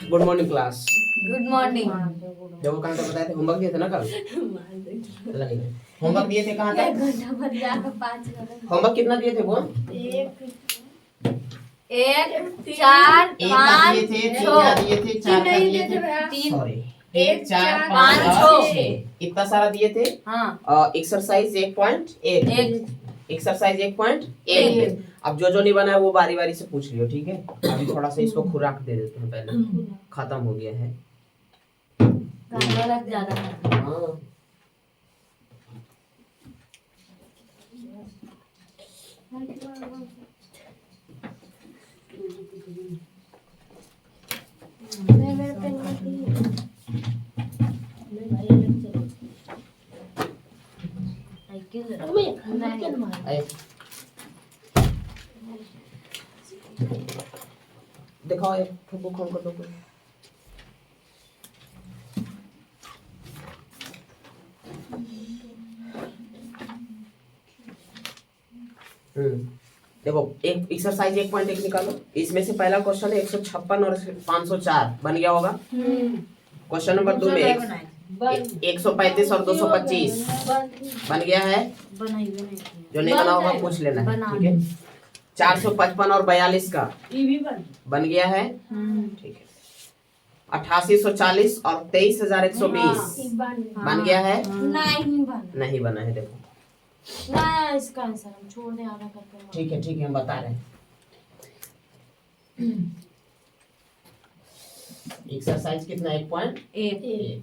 Good morning class. Good morning. जब वो कहाँ तक बताए थे, होमवर्क दिए थे ना कल? होमवर्क दिए थे कहाँ तक? होमवर्क कितना दिए थे वो? एक 4 एक का 5 दिए थे, 3 का दिए थे, 4 का दिए थे, सॉरी 1 4 5 5 6 इतना सारा दिए थे। हाँ एक्सरसाइज 1.1 एक एक्सरसाइज 1.1 अब जो नहीं बना है वो बारी बारी से पूछ लियो, ठीक है? अभी थोड़ा सा इसको खुराक दे देते हैं, पहले खत्म हो गया है। गलत ज्यादा है। हाँ आए। दिखाओ ये फुब्बू खोल कर दो कोई। देखो एक एक्सरसाइज 1.1 निकालो। इसमें से पहला क्वेश्चन है 156 और 504 बन गया होगा। क्वेश्चन नंबर 2 में 135 और 225 बन गया है। जो नहीं बना होगा पूछ लेना है, ठीक है? 455 और 42 का बन गया है, ठीक है? 8840 और 23120 बन गया है। नहीं बना है, देखो इसका आंसर हम छोड़ने आना करते हैं। ठीक है हम बता रहे हैं। एक्सरसाइज कितना? 1.1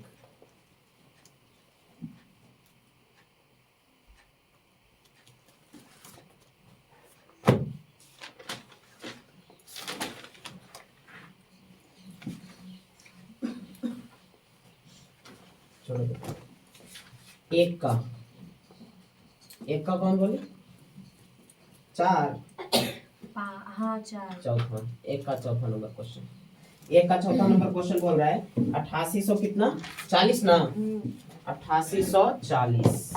चलो एक का कौन बोले? 4 हाँ 4 चौथा। एक का चौथा नंबर क्वेश्चन। एक का चौथा नंबर क्वेश्चन बोल रहा है 8800 कितना? 40 ना? 8840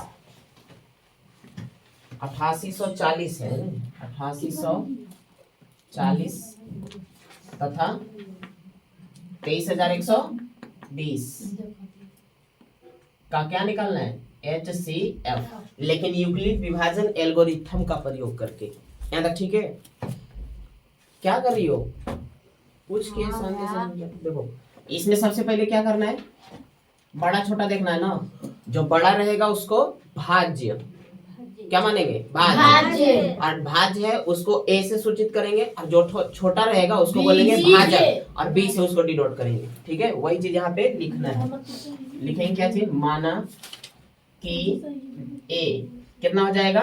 8840 है। 8840 तथा 23120 का क्या निकालना है? HCF, लेकिन यूक्लिड विभाजन एल्गोरिथम का प्रयोग करके। यहाँ तक ठीक है? क्या कर रही हो? पूछ के शांति से देखो। इसमें सबसे पहले क्या करना है? बड़ा छोटा देखना है ना। जो बड़ा रहेगा उसको भाज्य क्या मानेंगे? भाज्य। और भाज्य है उसको A से सूचित करेंगे, और जो छोटा रहेगा उसको बोलेंगे भाजक, और B से उसको डिनोट करेंगे, ठीक है? वही चीज यहाँ पे लिखना है। लिखेंगे क्या चीज? माना कि A कितना हो जाएगा?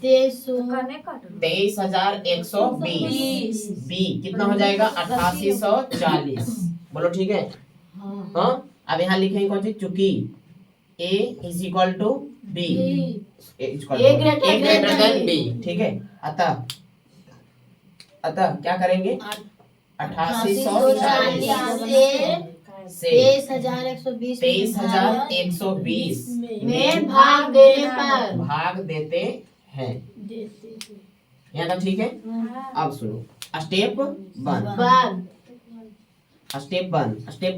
23120। B कितना हो जाएगा? 8840। बोलो ठीक है? हाँ। अब यहाँ लिखेंगे कौन चीज? चूंकि A is equal to B, A greater than B, ठीक है? अतः क्या करेंगे? 8840 से 23120 में भाग देते हैं। यहाँ तक ठीक है? अब सुनो स्टेप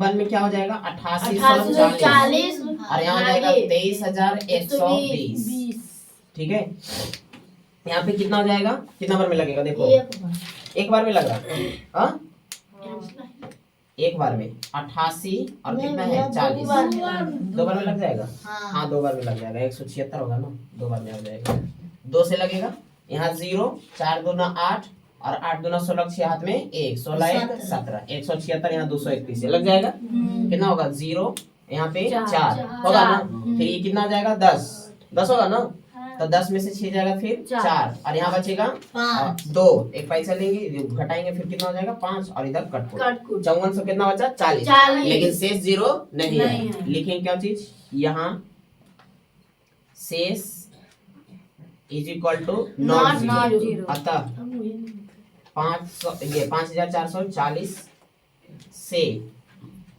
1 में क्या हो जाएगा? 8840 और यहाँ हो जाएगा 23120, ठीक है? यहाँ पे कितना हो जाएगा? कितना बार में लगेगा? देखो एक बार में लग रहा है। एक बार में 88 और कितना है? 40। दो बार में लग जाएगा? हाँ 2 बार में लग जाएगा। 176 होगा ना, 2 बार में आ जाएगा। 2 से लगेगा। यहाँ 0, 4 दूना 8 और 8 दूना 16, 6 हाथ में 1, 16 1 17, 176 यहाँ 231 से लग जाएगा। कितना होगा? 0 यहाँ पे 4 होगा ना। फिर ये कितना हो जाएगा? 10 होगा ना। तो 10 में से 6 जाएगा, फिर 4 और यहाँ बचेगा 2। एक पैसा लेंगे, घटाएंगे, फिर कितना हो जाएगा? 5 और इधर कटपुट। 54 कितना बचा? 40। लेकिन शेष 0 नहीं है। लिखेंगे क्या चीज? यहाँ शेष is equal to not zero. अतः 5440 से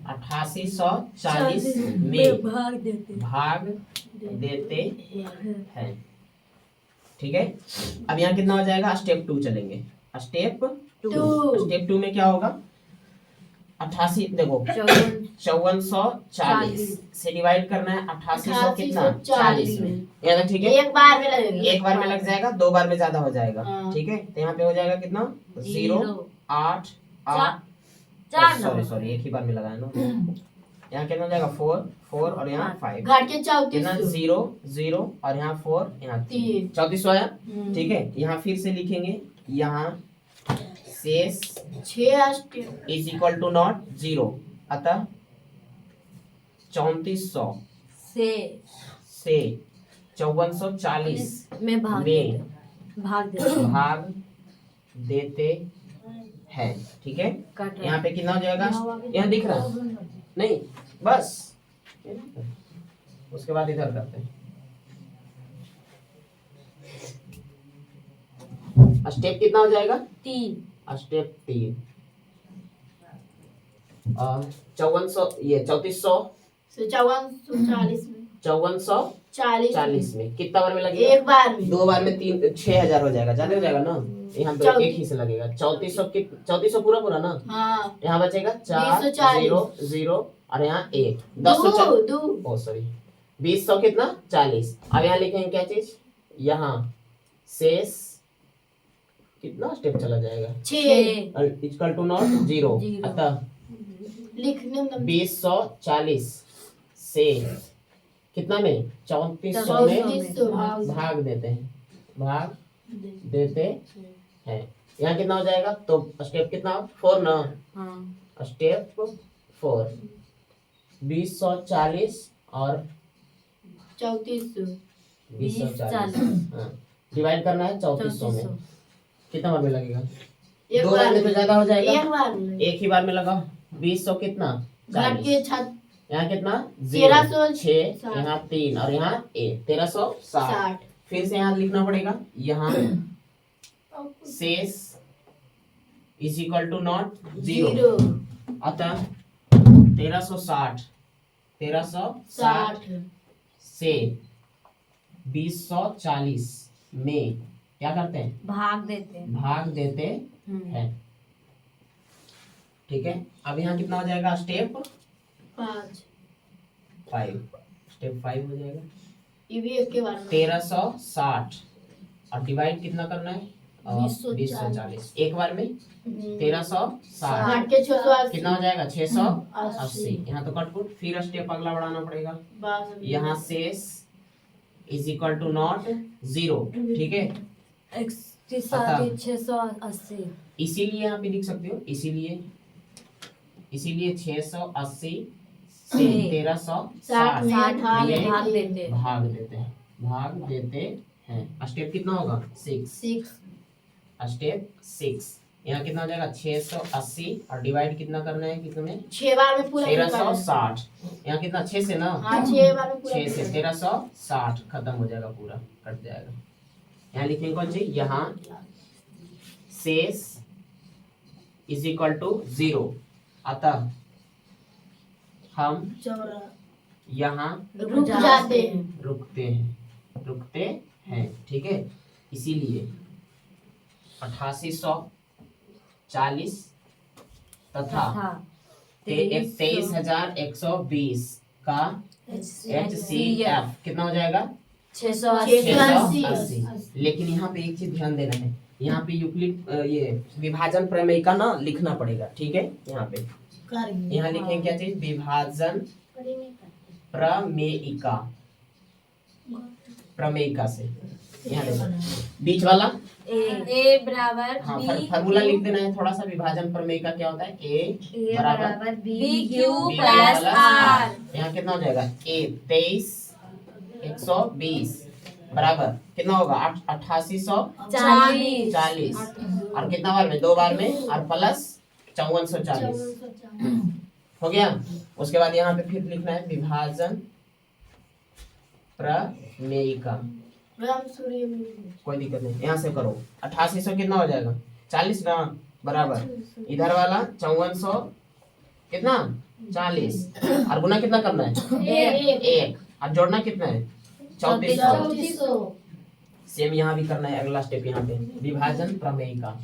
8840 में भाग देते हैं, ठीक है? अब यहाँ कितना हो जाएगा? स्टेप 2 चलेंगे। स्टेप 2 में क्या होगा? 88 देखो 5440 से डिवाइड करना है 8800 कितना 40 में। ये तो ठीक है, एक बार में लगेगा, एक बार में लग जाएगा, दो बार में ज्यादा हो जाएगा। हाँ। ठीक है, तो यहाँ पे हो जाएगा कितना 0 8 8 सॉरी एक ही बार में लगा है ना। यहाँ कितना हो जाएगा 4 4 और यहाँ 5 घाट के कितना 34 0 0 और यहाँ 4 यहाँ 3 3400 आया। ठीक है, यहाँ फिर से लिखेंगे, यहाँ शेष 6 इज इक्वल टू नॉट 0, अतः 3400 से 5440 में भाग देते हैं। ठीक है, कट यहाँ पे कितना हो जाएगा, यहाँ दिख रहा है नहीं, बस उसके बाद इधर करते हैं। स्टेप कितना हो जाएगा 3 स्टेप 3 5400 ये 3400 5440 में कितना बार में लगेगा, एक बार में, दो बार में 6000 हो जाएगा, ज्यादा हो जाएगा ना। यहाँ पे एक ही से लगेगा 3400 पूरा पूरा ना। हाँ। यहाँ बचेगा 4 240 0 0 और यहाँ 1 10 ओ सॉरी 20 कितना 40। अब यहाँ लिखेंगे क्या चीज, यहाँ शेष कितना स्टेप चला जाएगा 6 इक्वल टू नॉट 0, अतः लिखने में 2040 से कितना में 3400 में भाग देते हैं। यहाँ कितना हो जाएगा, तो स्टेप कितना 4 ना। हाँ। स्टेप 4 2040 और 2040 हाँ, डिवाइड करना है 3400 में, कितना बार में लगेगा, दो बार में तो ज्यादा हो जाएगा, एक ही बार में लगा 20 कितना 40, यहाँ कितना 6 यहाँ 3 और यहाँ 1 1360। फिर से यहाँ लिखना पड़ेगा, यहाँ शेष इज इक्वल टू नॉट 0, अतः 1360 से 2040 में क्या करते हैं, भाग देते हैं। ठीक है, अब यहाँ कितना हो जाएगा स्टेप 5 स्टेप 5 हो जाएगा, ये भी एक के बार में 1360 और डिवाइड कितना करना है 2040 एक बार में 1360 कितना हो जाएगा 680। यहाँ तो कटपुट, फिर स्टेप अगला बढ़ाना पड़ेगा, यहाँ शेष इज इक्वल टू नॉट 0। ठीक है, 680 इसीलिए यहाँ पे लिख सकते हो, इसीलिए 680 से 1360 भाग देते हैं। स्टेप कितना होगा 6 स्टेप 6। यहाँ कितना हो जाएगा 680 और डिवाइड कितना करना है, कितने 6 बार में पूरा 1360। यहाँ कितना 6 से ना, हाँ 6 बार में पूरा 6 से 1360 खत्म हो जाएगा, पूरा कट जाएगा। यहाँ लिखने कौन चाहिए, यहाँ शेष इज इक्वल टू 0, अतः हम यहाँ रुकते हैं। ठीक है, इसीलिए 8840 तथा 23120 का HCF कितना हो जाएगा 680। लेकिन यहाँ पे एक चीज ध्यान देना है, यहाँ पे यूक्लिड ये विभाजन प्रमेय का ना लिखना पड़ेगा। ठीक है, यहाँ पे यहाँ लिखेंगे क्या चीज, विभाजन प्रमेयिका से। यहाँ देखो बीच वाला ए बराबर हाँ फार्मूला लिख देना है थोड़ा सा। विभाजन प्रमेयिका क्या होता है, ए बराबर बी क्यू प्लस आर। यहाँ कितना हो जाएगा ए 23120 बराबर कितना होगा 8840 और कितना बार में, दो बार में और प्लस 5440 हो गया। उसके बाद यहाँ पे फिर लिखना है विभाजन प्रमेयिका, कोई दिक्कत नहीं, यहाँ से करो। 8800 कितना हो जाएगा 40 ना बराबर, इधर वाला 5400 कितना 40 और गुना कितना करना है 1 और जोड़ना कितना है 3400। सेम यहाँ भी करना है, अगला स्टेप यहाँ पे विभाजन प्रमेयिका।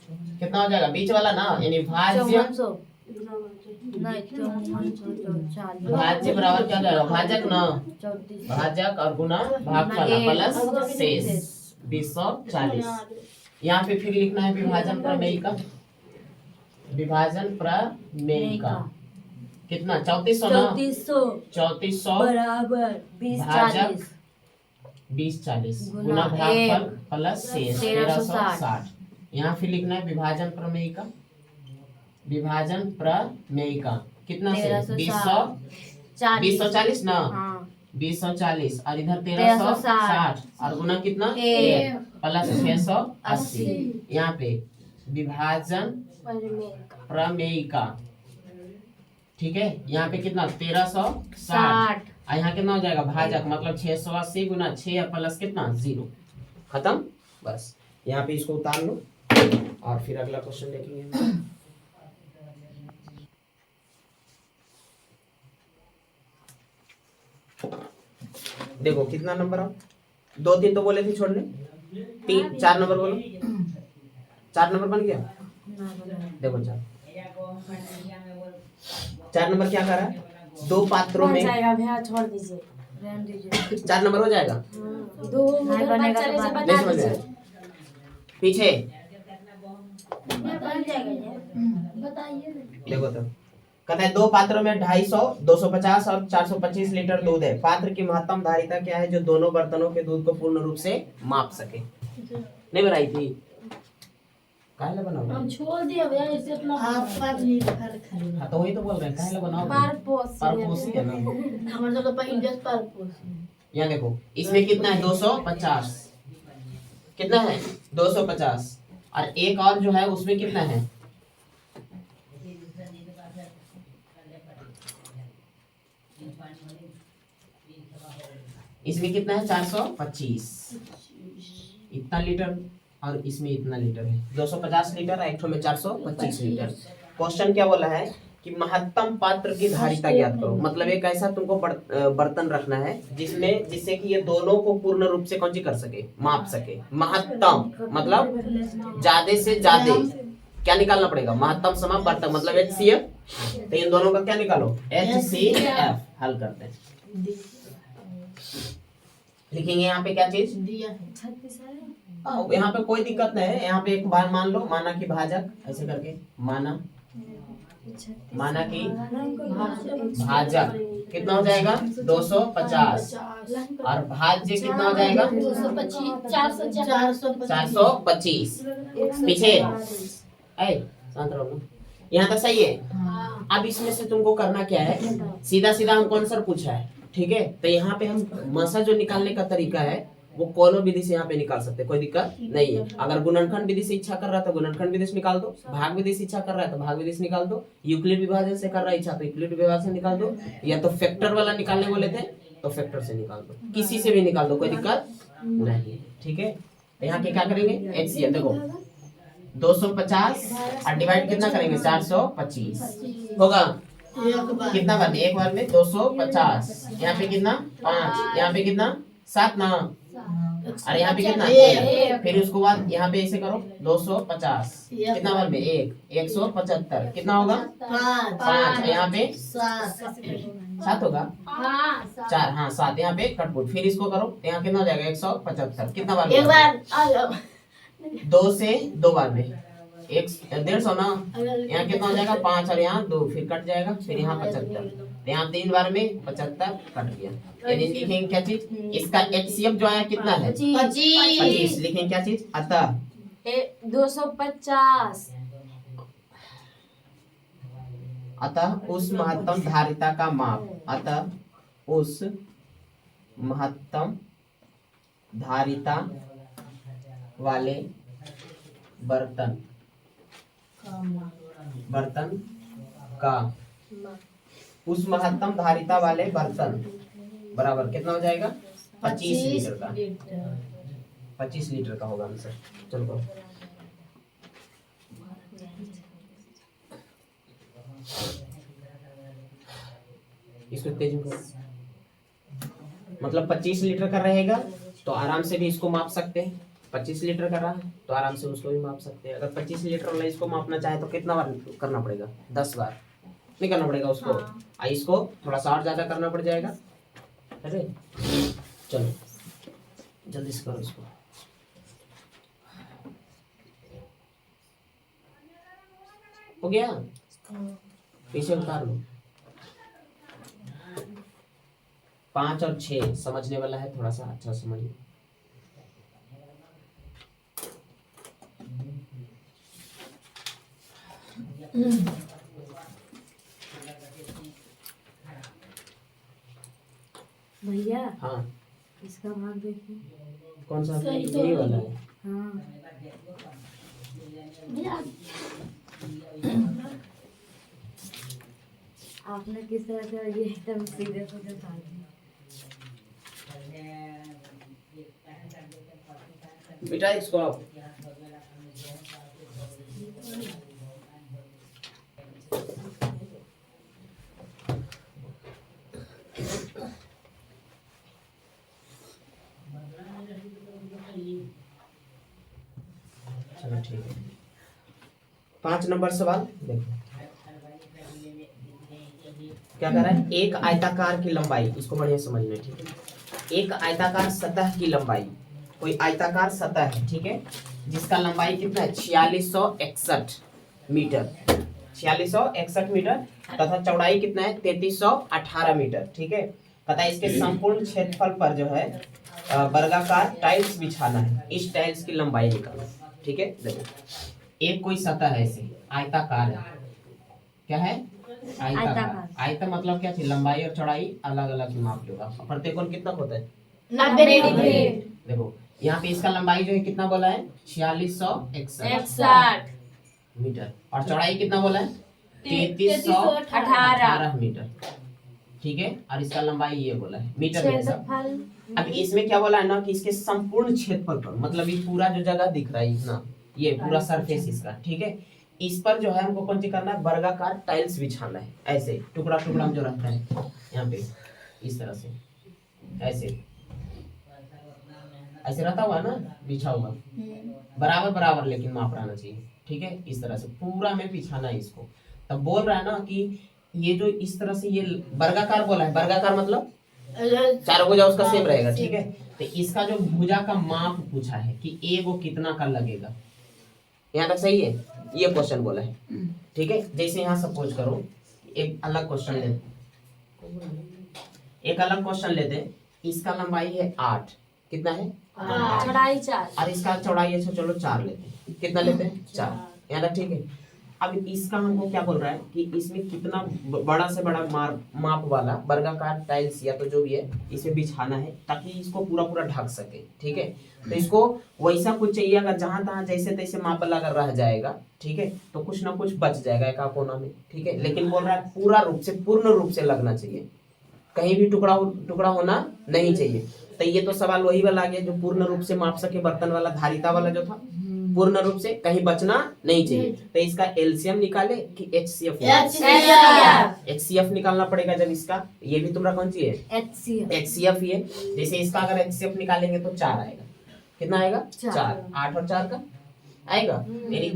कितना हो जाएगा बीच वाला ना, यानी भाज्य 5400 नहीं 5440 भाज्य बराबर क्या हो जाएगा, भाजक ना, 34 भाजक और गुना भागफल प्लस शेष 240। यहाँ पे फिर लिखना है विभाजन प्रमेय का, विभाजन प्रमेय का कितना 3400 ना, 3400 बराबर भाजक 2040 2040 गुना गुना भागफल एक प्लस शेष 1360। यहाँ फिर लिखना है विभाजन प्रमेय का, विभाजन प्रमेय का कितना से 2040 ना, हाँ 2040 और इधर 1360 और गुना कितना एक प्लस 680। यहाँ पे विभाजन प्रमेय का, ठीक है। यहाँ पे कितना 1360 और यहाँ कितना हो जाएगा भाजक, मतलब 680 गुना 6 प्लस कितना 0, खत्म बस। यहाँ पे इसको उतार लो और फिर अगला क्वेश्चन देखेंगे। देखो कितना नंबर आप 2 3 तो बोले थे छोड़ने, 4 नंबर बोलो, 4 नंबर बन गया। देखो 4 नंबर क्या कर रहा है, 2 पात्रों में भैया छोड़ दीजिए 4 नंबर हो जाएगा। दो नहीं बनेगा तो नहीं बता समझ दीजिए। में पीछे देखो तो कहता है 2 पात्रों में 250, 250 और 425 लीटर दूध है। पात्र की महत्तम धारिता क्या है जो दोनों बर्तनों के दूध को पूर्ण रूप से माप सके। नहीं बनाई थी, काहे बनाओ, हम छोड़ दिए भैया इसे अपना हाँ तो वही तो बोल रहे हैं, काहे बनाओ, परपोसी है ना। हमारे तो पहले जस्ट परपोस यहाँ देखो इसमें कितना है 250, कितना है 250 और एक और जो है उसमें कितना है, इसमें कितना है 425, इतना लीटर और इसमें इतना लीटर है 250 लीटर, एक में 425 लीटर। क्वेश्चन क्या बोला है कि महत्तम पात्र की धारिता ज्ञात करो। मतलब एक ऐसा तुमको बर्तन रखना है जिसमें जिससे कि ये दोनों को पूर्ण रूप से कौन सी कर सके, माप सके। महत्तम मतलब ज्यादा से ज्यादा क्या निकालना पड़ेगा, महत्तम समा बर्तन मतलब HCF, तो इन दोनों का क्या निकालो HCF। हल करते हैं, लिखेंगे यहाँ पे क्या चीज दिया है यहाँ पे कोई दिक्कत नहीं है। यहाँ पे एक बार मान लो, माना कि भाजक ऐसे करके माना कि भाजक कितना हो जाएगा 250 और भाज्य कितना हो जाएगा 425। पीछे शांत रहो, यहाँ तक सही है। अब इसमें से तुमको करना क्या है, सीधा सीधा हमको आंसर पूछा है, ठीक है। तो यहाँ पे हम मसा जो निकालने का तरीका है वो कोनो विधि से यहाँ पे निकाल सकते हैं, कोई दिक्कत नहीं है। अगर गुणनखंड विधि से इच्छा कर रहा है तो गुणनखंड विधि से निकाल दो, भाग विधि से इच्छा कर रहा है तो भाग विधि से निकाल दो, यूक्लिड विभाजन से कर रहा है इच्छा तो यूक्लिड विभाजन से निकाल दो, या तो फैक्टर वाला निकालने बोले थे तो फैक्टर से निकाल दो, किसी से भी निकाल दो, कोई दिक्कत नहीं, ठीक है। यहाँ के क्या करेंगे HCF, देखो 250 और डिवाइड कितना करेंगे 425 होगा, कितना बार में, एक बार में 250, यहाँ पे कितना 5, यहाँ पे कितना 7 ना, और यहाँ पे कितना 1, फिर उसके बाद यहाँ पे ऐसे करो 250 कितना बार में 175 कितना होगा 5, यहाँ पे 7 होगा 4, हाँ 7, यहाँ पे कटपुट, फिर इसको करो यहाँ कितना हो जाएगा 175 कितना बार में, 2 से 2 बार में 150 ना, यहाँ कितना हो जाएगा 5 और यहाँ 2, फिर कट जाएगा, फिर यहाँ 75, यहाँ 3 बार में 75 कट गया। यानी लिखेंगे क्या चीज, इसका HCF जो आया कितना है 25, लिखेंगे क्या चीज, अतः 250 अतः उस महत्तम धारिता का माप, अतः उस महत्तम धारिता वाले बर्तन का उस महत्तम धारिता वाले बर्तन बराबर कितना हो जाएगा 25 लीटर का, 25 लीटर का होगा आंसर। चलो इसको तेज में करो, मतलब 25 लीटर का रहेगा तो आराम से भी इसको माप सकते हैं, 25 लीटर का रहा है तो आराम से उसको भी माप सकते हैं। अगर 25 लीटर वाला इसको मापना चाहे तो कितना बार करना पड़ेगा? 10 बार नहीं करना पड़ेगा उसको। हाँ। इसको थोड़ा सा और ज्यादा करना पड़ जाएगा। अरे चलो जल्दी से करो इसको। हो गया? पीछे उतार लो। 5 और 6 समझने वाला है, थोड़ा सा अच्छा समझिए। भैया हाँ इसका भाग देखिए। कौन सा? सही तो यही है। वाला है। हाँ आपने किस तरह से ये एकदम सीधे सीधे उतार दिया। बेटा इसको आप चलो ठीक है। 5 नंबर सवाल देखो क्या कर रहा है। एक आयताकार की लंबाई, इसको बढ़िया समझना है, ठीक है। एक आयताकार सतह की लंबाई, कोई आयताकार सतह है, ठीक है, जिसका लंबाई कितना है? 4661 मीटर, 4661 मीटर तथा चौड़ाई कितना है? 3318 मीटर, ठीक है। तथा इसके संपूर्ण क्षेत्रफल पर जो है वर्गाकार टाइल्स बिछाना है। इस टाइल्स की लंबाई निकालो, ठीक है। देखो एक कोई सतह है, ऐसे आयताकार है, क्या है? आयताकार। आयता मतलब क्या थी? लंबाई और चौड़ाई अलग अलग माप होगा। प्रत्येक कोण कितना होता है? 90 डिग्री। देखो यहाँ पे इसका लंबाई जो है कितना बोला है? 4661 मीटर और चौड़ाई कितना बोला है? 3318 मीटर, ठीक है। और इसका लंबाई ये बोला है मीटर में सब। अब इसमें क्या बोला है ना कि इसके संपूर्ण क्षेत्रफल पर, मतलब ये पूरा जो जगह दिख रहा है इतना, ये पूरा सरफेस इसका, ठीक है, इस पर जो है हमको कौन सी करना है? वर्गाकार टाइल्स बिछाना है। ऐसे टुकड़ा टुकड़ा में जो रहता है यहाँ पे इस तरह से, ऐसे ऐसे रहता हुआ ना, बिछा हुआ बराबर बराबर, लेकिन माप रहना चाहिए, ठीक है। इस तरह से पूरा में बिछाना है इसको। तब बोल रहा है ना कि ये जो इस तरह से ये वर्गाकार बोला है, वर्गाकार मतलब चारों भुजा उसका सेम रहेगा, ठीक है। तो इसका जो भुजा का माप पूछा है कि ए वो कितना का लगेगा, यहाँ तक सही है? ये क्वेश्चन बोला है, ठीक है। जैसे यहाँ सपोज करो एक अलग क्वेश्चन लेते, इसका लंबाई है 8, कितना है? चौड़ाई 4 और इसका चौड़ाई है, चलो 4 लेते हैं। कितना लेते हैं? 4, यहाँ तक ठीक है। अब इसका हमको क्या बोल रहा है कि इसमें कितना बड़ा से बड़ा माप वाला वर्गाकार टाइल्स या तो जो भी है इसमें बिछाना है ताकि इसको पूरा पूरा ढक सके, ठीक है। तो इसको वैसा कुछ चाहिए, अगर जहां तहां जैसे तैसे माप वाला अगर रह जाएगा, ठीक है, तो कुछ ना कुछ बच जाएगा एक कोना में, ठीक है। लेकिन बोल रहा है पूरा रूप से, पूर्ण रूप से लगना चाहिए, कहीं भी टुकड़ा होना नहीं चाहिए। तो ये तो सवाल वही वाला आ गया जो पूर्ण रूप से माप सके, बर्तन वाला, धारिता वाला जो था, पूर्ण रूप से कहीं बचना नहीं चाहिए। तो इसका एलसीएम निकाले कि एचसीएफ? एचसीएफ निकालना पड़ेगा जब इसका, ये भी तुम्हारा कौन सी है? एचसीएफ ही है। जैसे इसका अगर एचसीएफ निकालेंगे तो 4 आएगा, कितना आएगा? 4, 8 और 4 का आएगा, यानी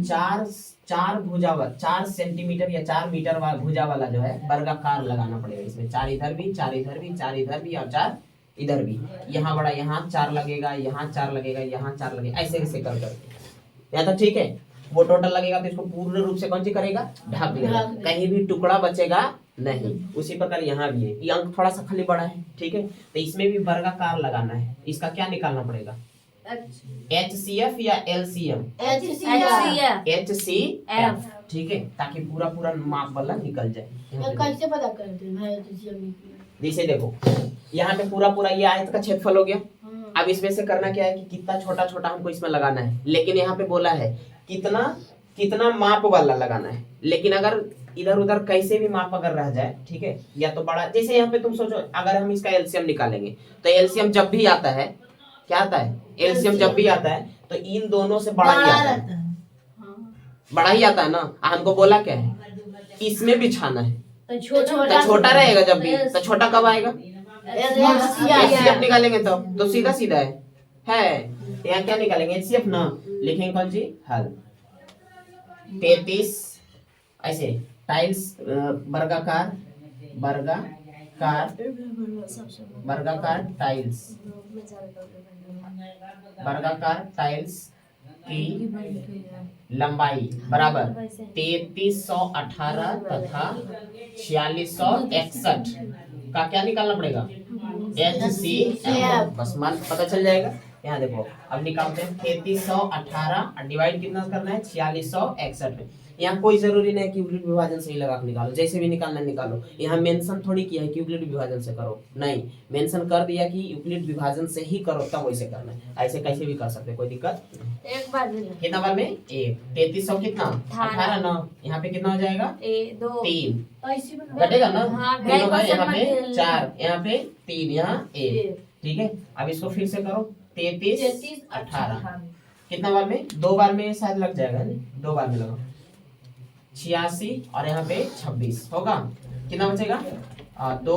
4 भुजा वाला, 4 सेंटीमीटर या 4 मीटर वाला भुजा वाला जो है वर्गाकार लगाना पड़ेगा इसमें। 4 इधर भी, 4 इधर भी, 4 इधर भी और 4 इधर भी। यहाँ बड़ा, यहाँ 4 लगेगा, यहाँ 4 लगेगा, यहाँ 4 लगेगा, ऐसे ऐसे कर कर यहाँ तक, ठीक है। वो टोटल लगेगा तो इसको पूर्ण रूप से कौन सी करेगा? ढक लेगा, कहीं भी टुकड़ा बचेगा नहीं। उसी प्रकार यहाँ भी है, ये अंक थोड़ा सा खाली बड़ा है, ठीक है। तो इसमें भी वर्गाकार लगाना है, इसका क्या निकालना पड़ेगा? एचसीएफ या एलसीएम? एचसीएफ, ठीक है, ताकि पूरा पूरा माप वाला निकल जाए। कैसे पता करते हैं भाई? जैसे देखो यहाँ पे पूरा पूरा ये आयत का क्षेत्रफल हो गया। अब इसमें से करना क्या है कि कितना छोटा छोटा हमको इसमें लगाना है, लेकिन यहाँ पे बोला है कितना कितना माप वाला लगाना है। लेकिन अगर इधर उधर कैसे भी माप अगर रह जाए, ठीक है, या तो बड़ा, जैसे यहाँ पे तुम सोचो अगर हम इसका एलसीएम निकालेंगे तो एलसीएम जब भी आता है, क्या आता है? एलसीएम जब भी आता है तो इन दोनों से बड़ा ही आता है, बड़ा ही आता है ना। हमको बोला क्या है? इसमें बिछाना है, तो छोटा रहेगा जब भी, तो छोटा कब आएगा? एचसीएफ निकालेंगे तो सीधा सीधा है। तो यहाँ क्या निकालेंगे एचसीएफ ना, लिखेंगे कौन सी हल 33 ऐसे टाइल्स वर्गाकार टाइल्स वर्गाकार टाइल्स की लंबाई बराबर 3318 तथा 4661 का क्या निकालना पड़ेगा HCF, बस मान पता चल जाएगा। यहाँ देखो अब निकालते हैं 3318 डिवाइड कितना करना है 4661 में। यहाँ कोई जरूरी नहीं है कि यूक्लिड विभाजन से ही लगा के निकालो, जैसे भी निकालना निकालो। यहाँ मेंशन थोड़ी किया है कि यूक्लिड विभाजन से करो, नहीं मेंशन कर दिया कि यूक्लिड विभाजन से ही करो, तब वैसे करना है। ऐसे कैसे भी कर सकते, कोई दिक्कत एक बार कितना बार में एक 3300 कितना 18 ना, यहाँ पे कितना हो जाएगा 3 घटेगा ना, 3 होगा यहाँ पे 4 यहाँ पे 3 यहाँ 1, ठीक है। अब इसको फिर से करो 33 18 कितना बार में 2 बार में शायद लग जाएगा, 2 बार में लगा 86 और यहाँ पे 26 होगा, कितना बचेगा 2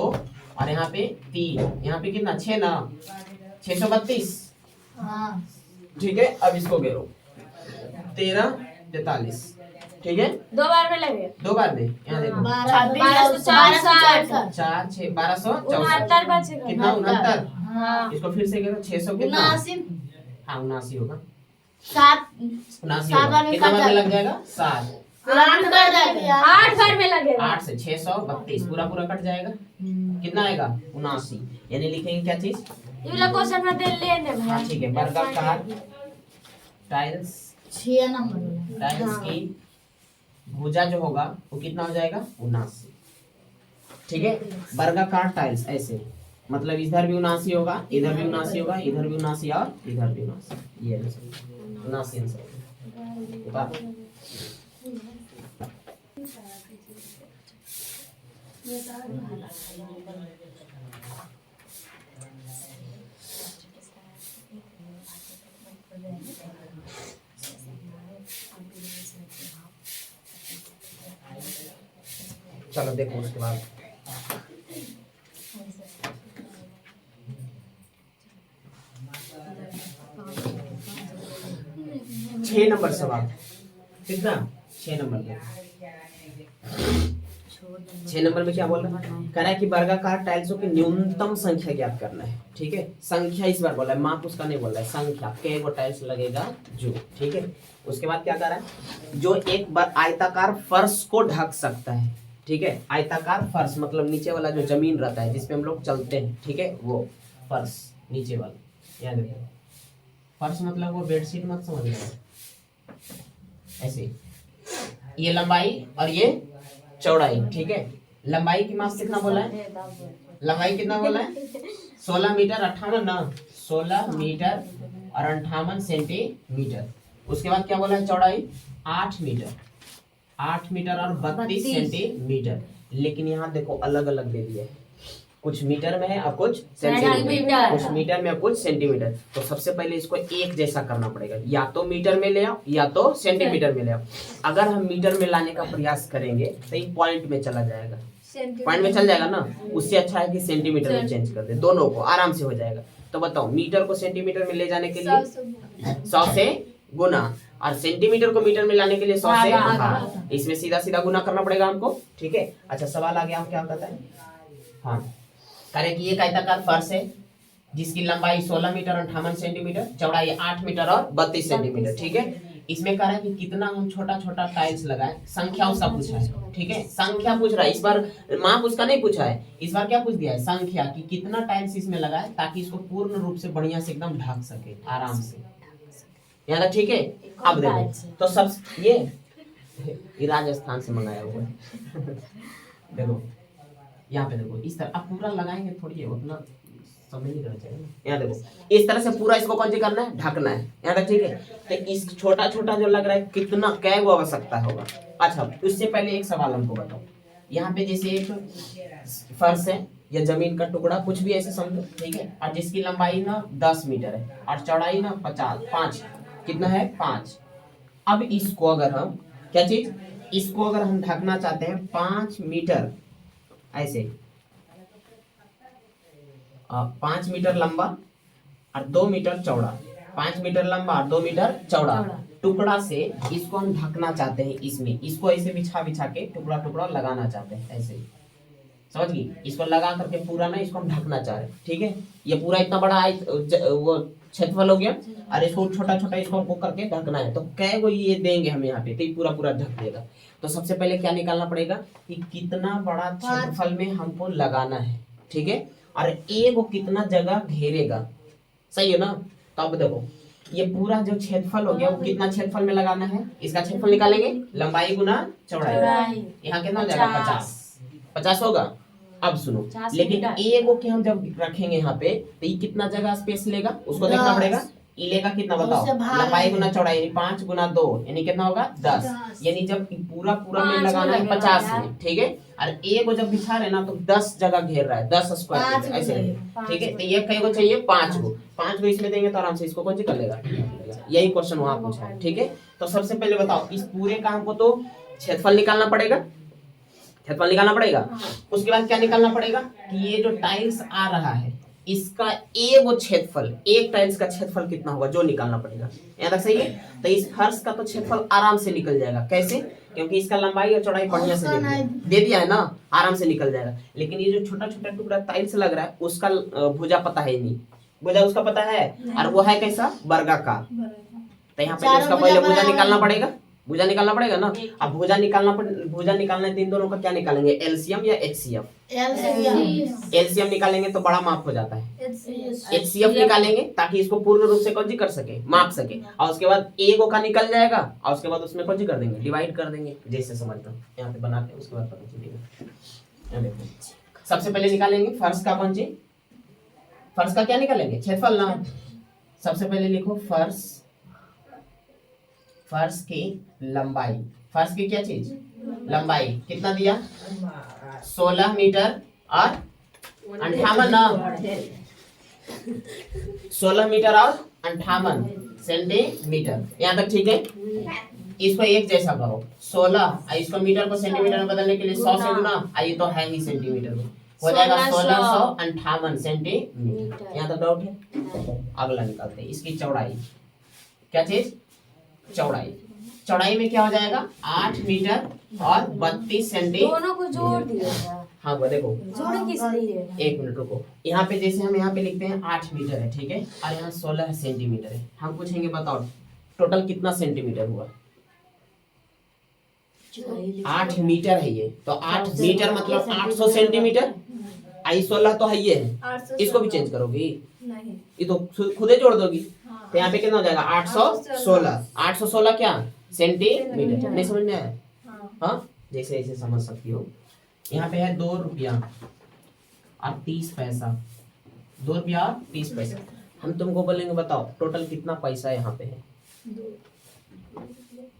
और यहाँ पे 3, यहाँ पे कितना 6 ना 632, ठीक है। अब इसको घेरो 13 43, ठीक है 2 बार में लगे, 2 बार में यहाँ देखो 4 6 1264 बचेगा कितना 69, इसको फिर से घेरो 600 कितना हाँ 79 होगा 79 होगा, कितना बार में लग जाएगा 7 8 बार में लगेगा 8 से 632 पूरा पूरा कट जाएगा, कितना आएगा 79, यानी लिखेंगे क्या चीज ये वाला क्वेश्चन में दे लेने हाँ ठीक है। वर्गाकार टाइल्स 6 नंबर टाइल्स की भुजा जो होगा वो कितना हो जाएगा 79, ठीक है। वर्गाकार टाइल्स ऐसे मतलब इधर भी 79 होगा, इधर भी 79 होगा, इधर भी 79 और इधर भी 79, ये 79 आंसर। चलो देखो उसके बाद छह नंबर सवाल कितना 6 नंबर में 6 नंबर में क्या बोल रहा है, कह रहा है कि वर्गाकार टाइल्सों की न्यूनतम संख्या ज्ञात करना है, ठीक है। संख्या इस बार बोला है, माप उसका नहीं बोल रहा है, संख्या के गो टाइल्स लगेगा जो, ठीक है। उसके बाद क्या कर रहा है, जो एक बार आयताकार फर्श को ढक सकता है, ठीक है। आयताकार फर्श मतलब नीचे वाला जो जमीन रहता है जिसपे हम लोग चलते हैं, ठीक है, वो फर्श नीचे वाला, यहाँ देखो फर्श मतलब वो बेडशीट मत समझ लो, ऐसे ये लंबाई और ये चौड़ाई, ठीक है। लंबाई की माप कितना बोला है, लंबाई कितना बोला है 16 मीटर 58 ना, 16 मीटर और 58 सेंटीमीटर। उसके बाद क्या बोला है चौड़ाई 8 मीटर, 8 मीटर और 32 सेंटीमीटर। लेकिन यहाँ देखो अलग अलग दे दिया है, कुछ मीटर में है और कुछ सेंटीमीटर, कुछ मीटर में और कुछ सेंटीमीटर। तो सबसे पहले इसको एक जैसा करना पड़ेगा, या तो मीटर में ले आओ या तो सेंटीमीटर में ले आओ। अगर हम मीटर में लाने का प्रयास करेंगे तो ये पॉइंट में चला जाएगा, पॉइंट में चल जाएगा ना, उससे अच्छा है कि सेंटीमीटर में चेंज कर दे, दोनों को आराम से हो जाएगा। तो बताओ मीटर को सेंटीमीटर में ले जाने के लिए 100 से गुना और सेंटीमीटर को मीटर में लाने के लिए 100 से भाग, इसमें सीधा सीधा गुना करना पड़ेगा हमको, ठीक है। अच्छा सवाल आ गया, हम क्या कहते हैं, हाँ करें कि एक आयताकार फर्श है जिसकी लंबाई 16 मीटर 58 सेंटीमीटर, चौड़ाई 8 मीटर और 32 सेंटीमीटर, ठीक है। इसमें कह रहा है कि कितना हम छोटा छोटा टाइल्स लगाए, संख्या उसका पूछा है, ठीक है, संख्या पूछ रहा है। इस बार माप उसका नहीं पूछा है, इस बार क्या पूछ दिया है संख्या कि कितना टाइल्स इसमें लगाए ताकि इसको पूर्ण रूप से बढ़िया से एकदम ढक सके आराम से, यहाँ तक ठीक है। अब देखो तो सब ये राजस्थान से मंगाया हुआ है देखो यहाँ पे देखो इस तरह अब पूरा लगाएंगे थोड़ी है उतना समय नहीं करना चाहिए। यहाँ देखो इस तरह से पूरा इसको कौन सी करना है, ढकना है, यहाँ तक ठीक है। तो इस छोटा छोटा जो लग रहा है कितना कै गो आवश्यकता होगा। अच्छा उससे पहले एक सवाल हमको बताओ, यहाँ पे जैसे एक फर्श है या जमीन का टुकड़ा कुछ भी ऐसे समझो, ठीक है, और जिसकी लंबाई ना 10 मीटर है और चौड़ाई ना 5 कितना है 5। अब इसको अगर हम क्या चीज, इसको अगर हम ढकना चाहते हैं 5 मीटर ऐसे 5 मीटर लंबा और 2 मीटर चौड़ा, 5 मीटर लंबा 2 मीटर चौड़ा टुकड़ा से इसको हम ढकना चाहते हैं, इसमें इसको ऐसे बिछा बिछा के टुकड़ा टुकड़ा लगाना चाहते हैं, ऐसे समझ गई। इसको लगा करके पूरा ना इसको हम ढकना चाह रहे हैं, ठीक है। ये पूरा इतना बड़ा वो क्षेत्रफल हो गया और इसको छोटा छोटा इसको हमको करके ढकना है। तो कै गो ये देंगे हम यहाँ पे, तो ये पूरा पूरा ढक देगा। तो सबसे पहले क्या निकालना पड़ेगा कि कितना बड़ा क्षेत्रफल में हमको लगाना है, ठीक है, और एक वो कितना जगह घेरेगा, सही है ना। तो अब देखो ये पूरा जो क्षेत्रफल हो गया वो कितना क्षेत्रफल में लगाना है, इसका क्षेत्रफल निकालेंगे, लंबाई गुना चौड़ाई, यहाँ कितना हो जाएगा 50 होगा। अब सुनो, लेकिन ए को के हम जब रखेंगे यहाँ पे तो ये कितना जगह स्पेस लेगा उसको देखना पड़ेगा। ई लेगा कितना बताओ, लंबाई गुना चौड़ाई यानी 5 गुना 2 यानी कितना होगा 10, यानी जब पूरा पूरा में लगाना है 50 में, ठीक है। और ए को जब बिछा रहे ना तो 10 जगह घेर रहा है, 10 स्क्वायर ऐसे, ठीक है। तो ये कई को चाहिए 5 को इसमें देंगे तो आराम से इसको कौन सी कर लेगा, यही क्वेश्चन वहां पूछा है, ठीक है। तो सबसे पहले बताओ इस पूरे काम को तो क्षेत्रफल निकालना पड़ेगा, क्षेत्रफल निकालना पड़ेगा। उसके बाद क्या निकालना पड़ेगा कि ये जो टाइल्स आ रहा है इसका एक वो क्षेत्रफल, एक टाइल्स का क्षेत्रफल कितना होगा जो निकालना पड़ेगा। यहाँ तक सही है। तो इस फर्श का तो क्षेत्रफल आराम से निकल जाएगा, कैसे, क्योंकि इसका लंबाई और चौड़ाई बढ़िया से दे दिया है ना, आराम से निकल जाएगा। लेकिन ये जो छोटा छोटा टुकड़ा टाइल्स लग रहा है उसका भुजा पता है नहीं, भुजा उसका पता है और वो है कैसा, वर्गाकार। तो यहाँ पे उसका पहले भुजा निकालना पड़ेगा, भुजा निकालना पड़ेगा ना। अब भुजा निकालना है तो इन दोनों का क्या निकालेंगे, एलसीएम या एचसीएफ। एलसीएम निकालेंगे तो बड़ा माप हो जाता है, एचसीएफ निकालेंगे ताकि इसको पूर्ण रूप से कौन सी कर सके, माप सके। और उसके बाद ए को का निकल जाएगा और उसके बाद उसमें कौन सी कर देंगे, डिवाइड कर देंगे, जैसे समझना यहाँ पे बनाते हैं, उसके बाद पता चलेगा। सबसे पहले निकालेंगे फर्श का कौन सी, फर्श का क्या निकालेंगे, क्षेत्रफल ना। सबसे पहले लिखो फर्श की लंबाई, फर्श की क्या चीज, लंबाई कितना दिया 16 मीटर और 58 ना, 16 मीटर और 58 सेंटीमीटर, यहाँ तक ठीक है। इसको एक जैसा करो 16 और इसको मीटर को सेंटीमीटर में बदलने के लिए 100 से गुना, ये तो है ही सेंटीमीटर में, हो जाएगा 1658 सेंटीमीटर। यहाँ तक डाउट है। अगला निकालते हैं इसकी चौड़ाई, क्या चीज, चौड़ाई में क्या हो जाएगा 8 मीटर और 32 सेंटीमीटर। दोनों को जोड़ दिया, हाँ वो देखो जोड़ किस लिए, एक मिनट रुको। यहाँ पे जैसे हम यहाँ पे लिखते हैं 8 मीटर है, ठीक है, और यहाँ 16 सेंटीमीटर है। हम पूछेंगे बताओ टोटल कितना सेंटीमीटर हुआ, 8 मीटर है ये, तो 8 मीटर मतलब 800 सेंटीमीटर, आई 16 तो है ये है, इसको भी चेंज करोगी, ये तो खुद ही जोड़ दोगी। तो यहाँ पे कितना हो जाएगा 816 क्या सेंटीमीटर, नहीं समझ में आया, हाँ जैसे ऐसे समझ सकती हो। यहाँ पे है 2 रुपया और 30 पैसा, 2 रुपया और 30 पैसा। हम तुमको बोलेंगे बताओ टोटल कितना पैसा यहाँ पे है,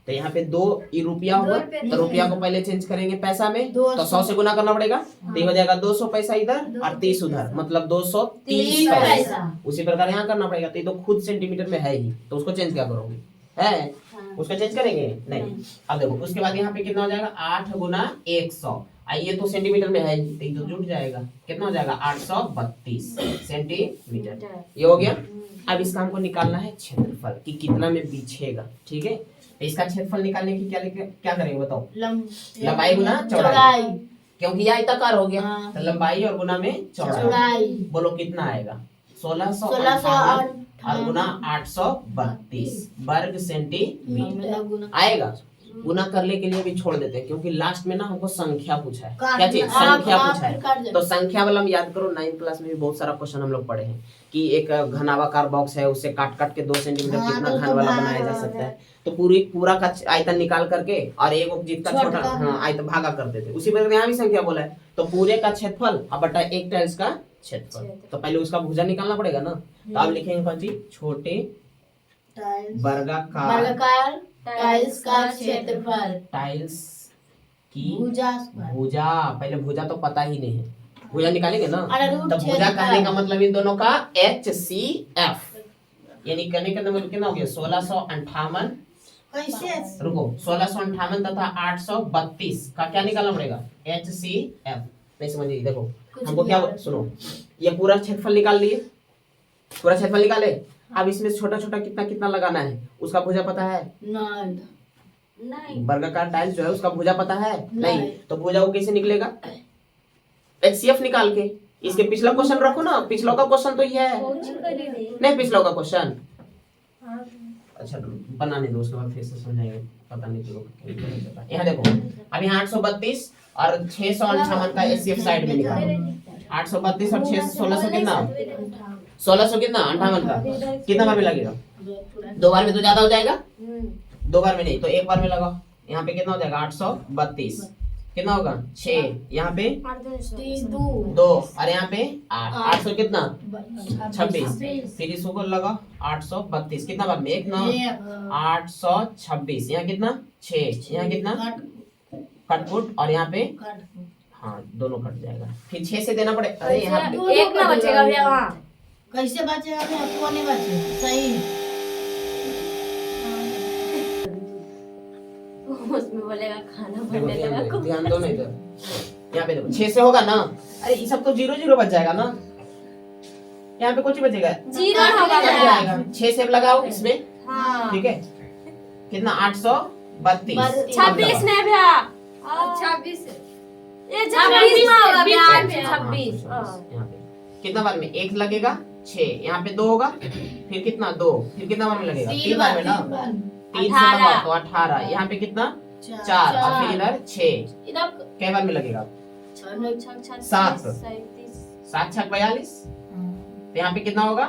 तो यहाँ पे 2 रुपया हुआ, तो रुपया को पहले चेंज करेंगे पैसा में, तो 100 से गुना करना पड़ेगा, तो ये हो जाएगा 200 पैसा इधर और 30 उधर, मतलब 230 पैसा। उसी प्रकार यहाँ करना पड़ेगा, तो ये तो खुद सेंटीमीटर में है ही, तो उसको चेंज क्या करोगे, है उसको चेंज करेंगे नहीं। अब देखो उसके बाद यहाँ पे कितना हो जाएगा 8 गुना 100, ये तो सेंटीमीटर में है ही, तो जुड़ जाएगा, कितना हो जाएगा 832 सेंटीमीटर, ये हो गया। अब इसका हमको निकालना है क्षेत्रफल कि कितना में बिछेगा, ठीक है। इसका क्षेत्रफल निकालने की क्या करेंगे बताओ, लंबाई गुना चौड़ाई, क्योंकि यह आयताकार हो गया, तो लंबाई और गुना में चौड़ाई, बोलो कितना आएगा 1658 और गुना 832 वर्ग सेंटीमीटर आएगा। गुना करने के लिए भी छोड़ देते हैं क्योंकि लास्ट में ना हमको संख्या पूछा है, क्या चीज, संख्या पूछा है। तो संख्या वाला याद करो, 9th क्लास में भी बहुत सारा क्वेश्चन हम लोग पढ़े हैं कि एक घनावाकार बॉक्स है, उसे काट काट के 2 सेंटीमीटर कितना घन वाला बनाया जा सकता है, तो पूरा का आयतन निकाल करके और एक जितना छोटा आयतन भागा कर देते। उसी प्रकार यहाँ भी संख्या बोला है, तो पूरे का क्षेत्रफल अब बटा एक टाइल्स का क्षेत्रफल, तो पहले उसका भुजा निकालना पड़ेगा ना। तो आप लिखेंगे कौन सी, छोटे वर्गाकार टाइल्स का क्षेत्रफल, टाइल्स की भुजा, पहले भुजा तो पता ही नहीं है, भुजा निकालेंगे ना, तो भुजा कहने का मतलब इन दोनों का HCF, यानी करने का मतलब कितना हो गया 1658, रुको 1658 तथा 832 का क्या निकालना पड़ेगा HCF। नहीं समझिए, देखो हमको क्या, सुनो ये पूरा क्षेत्रफल निकाल लिए, पूरा क्षेत्रफल निकाले, अब इसमें छोटा छोटा कितना कितना लगाना है उसका भुजा पता है? नहीं वर्गाकार टाइल्स जो है उसका भुजा पता है? नहीं। तो भुजा वो कैसे निकलेगा? HCF निकाल के। इसके पिछला क्वेश्चन रखो ना, पिछला का क्वेश्चन तो ये है नहीं, पिछला का क्वेश्चन अच्छा बनाने दो, उसके बाद फिर से समझाएंगे, पता नहीं चलो। यहाँ देखो अब यहाँ 832 और 658 का HCF साइड में निकालो। 832 और 1600 कितना? 1600 कितना? 58 का कितना बार में लगेगा? 2 बार में तो ज्यादा हो जाएगा, 2 बार में नहीं तो 1 बार में लगाओ। यहाँ पे कितना हो जाएगा? 832 कितना होगा? 6, यहाँ पे 2 और यहाँ पे 8, 800 कितना? 26, फिर इसको लगा 832 कितना बार में? 1 ना 826, यहाँ कितना? 6, यहाँ कितना? कटपुट और यहाँ पे हाँ दोनों कट जाएगा, फिर 6 से देना पड़े। अरे यहाँ एक ना बचेगा भैया वहाँ, कैसे बचेगा भैया? आपको नहीं बचे सही। उसमें बोलेगा खाना देखो बनने लगा। ध्यान दो नहीं तो यहाँ पे देखो 6 से होगा ना, अरे ये सब तो 0 0 बच जाएगा ना, यहाँ पे कुछ बचेगा 0 होगा भैया। 6 से लगाओ इसमें, हाँ ठीक है कितना? 832 26 नहीं भैया, 26 ये 26 में होगा भैया, 26 यहाँ पे कितना बार में? 1 लगेगा 6, यहाँ पे 2 होगा, फिर कितना? 2, फिर कितना बार में लगेगा? 3 बार में ना, 3 से लगाओ तो 18, यहाँ पे कितना? 4 और फिर इधर 6, इधर कै बार में लगेगा? 7, 7 6 42, तो यहाँ पे कितना होगा?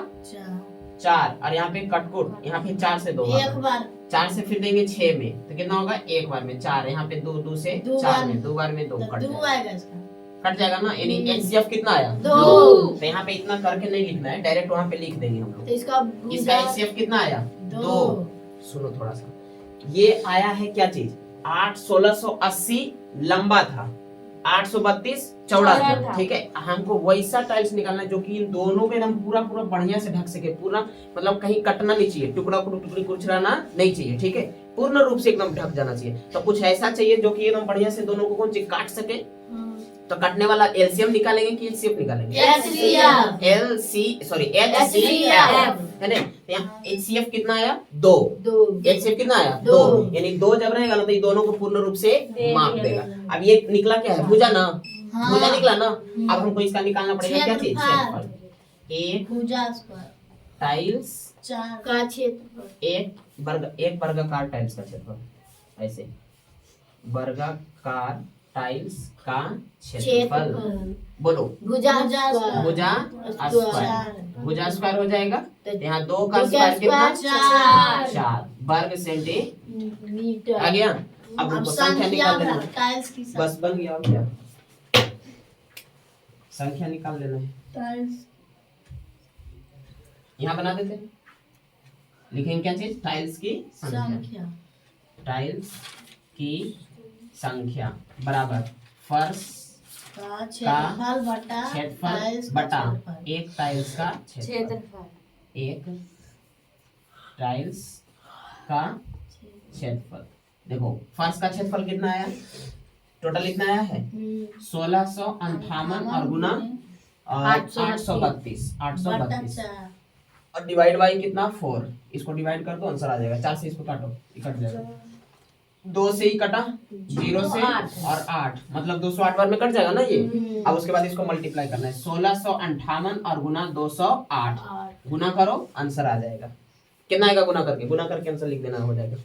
4 और यहाँ पे कटकुट, यहाँ पे 4 से 2 एक बार 4 से फिर देंगे 6 में तो कितना होगा? 1 बार में 4, यहाँ पे 2 2 से 4 में 2 बार में 2 कट 2 जाएगा, आएगा इसका। कट जाएगा ना, यानी HCF कितना आया? 2। तो यहाँ पे इतना करके नहीं लिखना है, डायरेक्ट वहाँ पे लिख देंगे हम लोग। तो इसका इसका HCF कितना आया? 2। सुनो थोड़ा सा, ये आया है क्या चीज? 1680 लंबा था, 832 चौड़ा था, ठीक है। हमको वैसा टाइल्स निकालना है जो कि इन दोनों में एकदम पूरा पूरा बढ़िया से ढक सके, पूरा मतलब कहीं कटना नहीं चाहिए, टुकड़ा टुकड़ी कुचलाना नहीं चाहिए, ठीक है, पूर्ण रूप से एकदम ढक जाना चाहिए। तो कुछ ऐसा चाहिए जो कि एकदम बढ़िया से दोनों को कौन चीज काट सके। तो कटने वाला LCM निकालेंगे कि HCF निकालेंगे? HCF है ना। यहाँ HCF कितना आया? 2। HCF कितना आया? 2। यानी 2 जब रहेगा ना तो ये दोनों को पूर्ण रूप से माप देगा। अब ये निकला क्या है? भुजा ना, भुजा निकला ना। अब हमको इसका निकालना पड़ेगा क्या चीज? क्षेत्रफल। एक भुजा टाइल्स का क्षेत्रफल, एक वर्गाकार टाइल्स का क्षेत्रफल, ऐसे वर्गाकार टाइल्स का क्षेत्रफल। बोलो भुजा भुजा स्क्वायर, भुजा स्क्वायर हो जाएगा। यहाँ 2 का भुजा स्क्वायर कितना? स्क्वायर 4 वर्ग सेंटीमीटर आ गया। अब हमको संख्या निकाल लेना है, टाइल्स की बस बन गया। अब क्या संख्या निकाल लेना है, टाइल्स यहाँ बना देते हैं। लिखेंगे क्या चीज? टाइल्स की संख्या। टाइल्स की संख्या बराबर फर्श का क्षेत्रफल बटा क्षेत्रफल बटा एक टाइल्स का क्षेत्रफल। एक टाइल्स का क्षेत्रफल। देखो फर्श का क्षेत्रफल कितना आया? टोटल कितना आया है? 1658 और गुना 832 और डिवाइड बाई कितना? 4। इसको डिवाइड कर दो, आंसर आ जाएगा। 4 से इसको काटो, कट जाएगा। 2 से ही कटा, 0 से और 8 मतलब 208 बार में कट जाएगा ना ये। अब उसके बाद इसको मल्टीप्लाई करना है, 1658 और गुना 208 गुना करो, आंसर आ जाएगा। कितना आएगा गुना करके? गुना करके आंसर लिख देना, हो जाएगा।